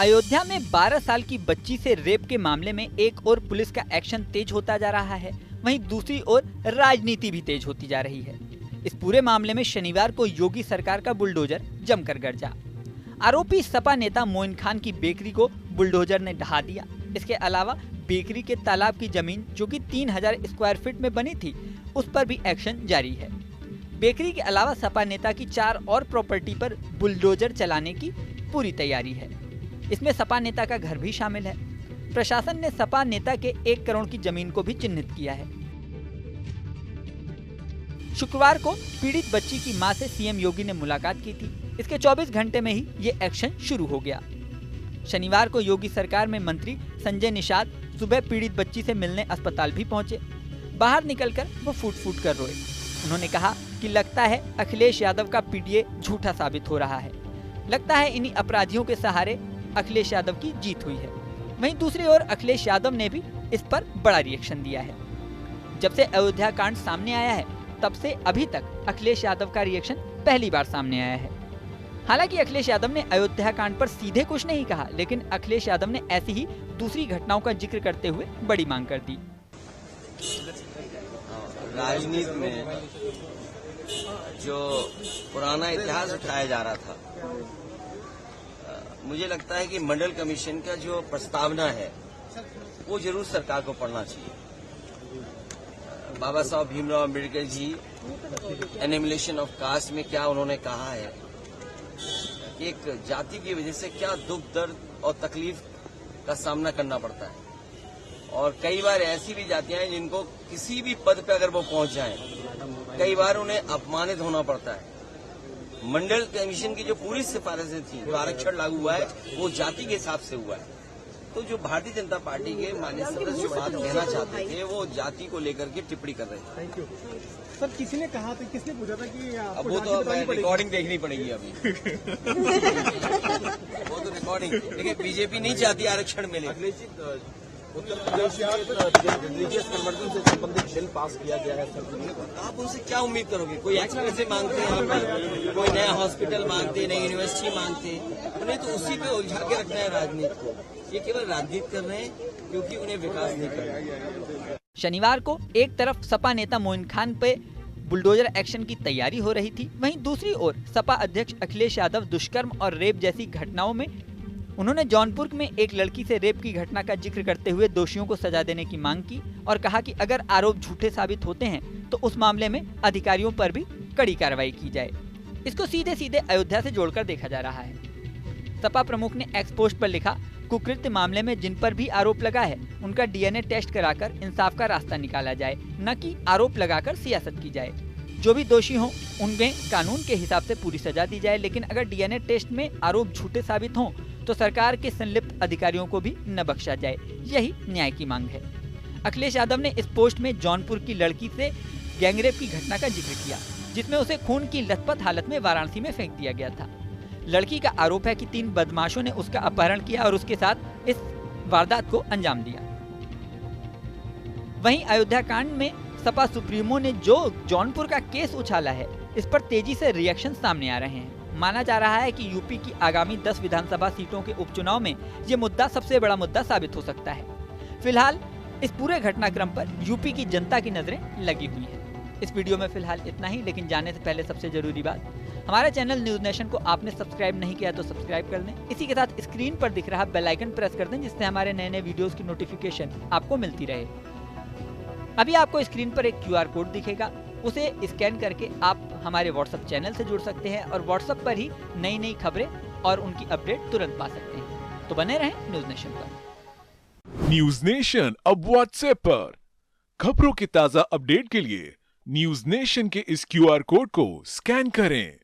अयोध्या में 12 साल की बच्ची से रेप के मामले में एक और पुलिस का एक्शन तेज होता जा रहा है, वहीं दूसरी ओर राजनीति भी तेज होती जा रही है। इस पूरे मामले में शनिवार को योगी सरकार का बुलडोजर जमकर गरजा। आरोपी सपा नेता मोइन खान की बेकरी को बुलडोजर ने ढहा दिया। इसके अलावा बेकरी के तालाब की जमीन जो कि 3000 स्क्वायर फीट में बनी थी, उस पर भी एक्शन जारी है। बेकरी के अलावा सपा नेता की 4 और प्रॉपर्टी पर बुलडोजर चलाने की पूरी तैयारी है। इसमें सपा नेता का घर भी शामिल है। प्रशासन ने सपा नेता के 1 करोड़ की जमीन को भी चिन्हित किया है। शुक्रवार को पीड़ित बच्ची की मां से सीएम योगी ने मुलाकात की थी। इसके 24 घंटे में ही ये एक्शन शुरू हो गया। शनिवार को योगी सरकार में मंत्री संजय निषाद सुबह पीड़ित बच्ची से मिलने अस्पताल भी पहुंचे। बाहर निकलकर वो फूट फूट कर रोए। उन्होंने कहा कि लगता है अखिलेश यादव का पीडीए झूठा साबित हो रहा है। लगता है इन्हीं अपराधियों के सहारे अखिलेश यादव की जीत हुई है। वहीं दूसरी ओर अखिलेश यादव ने भी इस पर बड़ा रिएक्शन दिया है। जब से अयोध्या कांड सामने आया है, तब से अभी तक अखिलेश यादव का रिएक्शन पहली बार सामने आया है। हालांकि अखिलेश यादव ने अयोध्या कांड पर सीधे कुछ नहीं कहा, लेकिन अखिलेश यादव ने ऐसी ही दूसरी घटनाओं का जिक्र करते हुए बड़ी मांग कर दी। राजनीति में जो पुराना इतिहास उठाया जा रहा था, मुझे लगता है कि मंडल कमीशन का जो प्रस्तावना है वो जरूर सरकार को पढ़ना चाहिए। बाबा साहब भीमराव अम्बेडकर जी एनिमिलेशन ऑफ कास्ट में क्या उन्होंने कहा है, एक जाति की वजह से क्या दुख दर्द और तकलीफ का सामना करना पड़ता है। और कई बार ऐसी भी जातियां हैं जिनको किसी भी पद पे अगर वो पहुंच जाएं, कई बार उन्हें अपमानित होना पड़ता है। मंडल कमीशन की जो पूरी सिफारिशें थी, जो आरक्षण लागू हुआ है, वो जाति के हिसाब से हुआ है। तो जो भारतीय जनता पार्टी के माननीय सदस्य जो बात कहना चाहते थे, वो जाति को लेकर के टिप्पणी कर रहे थे। Thank you sir. किसी ने कहा था, किसने पूछा था कि अब वो तो रिकॉर्डिंग देखनी पड़ेगी अभी। वो तो रिकॉर्डिंग, लेकिन बीजेपी नहीं चाहती आरक्षण मिले। उत्तर प्रदेश में रिलीजियस कन्वर्जन से संबंधित बिल पास किया गया है सर, आप उनसे क्या उम्मीद करोगे? कोई एक्सप्रेस मांगते हैं, यहाँ पर कोई नया हॉस्पिटल मांगते, नई यूनिवर्सिटी मांगते, उन्हें तो उसी पे उलझा के रखना है राजनीति को। ये केवल राजनीति कर रहे हैं क्योंकि उन्हें विकास नहीं करना। शनिवार को एक तरफ सपा नेता मोइन खान पे बुलडोजर एक्शन की तैयारी हो रही थी, वहीं दूसरी ओर सपा अध्यक्ष अखिलेश यादव दुष्कर्म और रेप जैसी घटनाओं में उन्होंने जौनपुर में एक लड़की से रेप की घटना का जिक्र करते हुए दोषियों को सजा देने की मांग की और कहा कि अगर आरोप झूठे साबित होते हैं तो उस मामले में अधिकारियों पर भी कड़ी कार्रवाई की जाए। इसको सीधे सीधे अयोध्या से जोड़कर देखा जा रहा है। सपा प्रमुख ने एक्स पोस्ट पर लिखा, कुकृत्य मामले में जिन पर भी आरोप लगा है उनका डीएनए टेस्ट कराकर इंसाफ का रास्ता निकाला जाए, न कि आरोप लगाकर सियासत की जाए। जो भी दोषी हों उनमें कानून के हिसाब से पूरी सजा दी जाए, लेकिन अगर डीएनए टेस्ट में आरोप झूठे साबित हों तो सरकार के संलिप्त अधिकारियों को भी न बख्शा जाए। यही न्याय की मांग है। अखिलेश यादव ने इस पोस्ट में जौनपुर की लड़की से गैंगरेप की घटना का जिक्र किया, जिसमें उसे खून की लथपथ हालत में वाराणसी में फेंक दिया गया था। लड़की का आरोप है कि 3 बदमाशों ने उसका अपहरण किया और उसके साथ इस वारदात को अंजाम दिया। वहीं अयोध्या कांड में सपा सुप्रीमो ने जो जौनपुर का केस उछाला है, इस पर तेजी से रिएक्शन सामने आ रहे हैं। माना जा रहा है कि यूपी की आगामी 10 विधानसभा सीटों के उपचुनाव में ये मुद्दा सबसे बड़ा मुद्दा साबित हो सकता है। फिलहाल इस पूरे घटनाक्रम पर यूपी की जनता की नजरें लगी हुई हैं। इस वीडियो में फिलहाल इतना ही, लेकिन जाने से पहले सबसे जरूरी बात, हमारे चैनल न्यूज नेशन को आपने सब्सक्राइब नहीं किया तो सब्सक्राइब कर दें। इसी के साथ स्क्रीन पर दिख रहा बेल आइकन प्रेस कर दें, जिससे हमारे नए नए वीडियोस की नोटिफिकेशन आपको मिलती रहे। अभी आपको स्क्रीन पर एक QR कोड दिखेगा, उसे स्कैन करके आप हमारे व्हाट्सएप चैनल से जुड़ सकते हैं और व्हाट्सएप पर ही नई नई खबरें और उनकी अपडेट तुरंत पा सकते हैं। तो बने रहें न्यूज नेशन पर। न्यूज नेशन अब व्हाट्सएप पर खबरों की ताजा अपडेट के लिए न्यूज नेशन के इस QR कोड को स्कैन करें।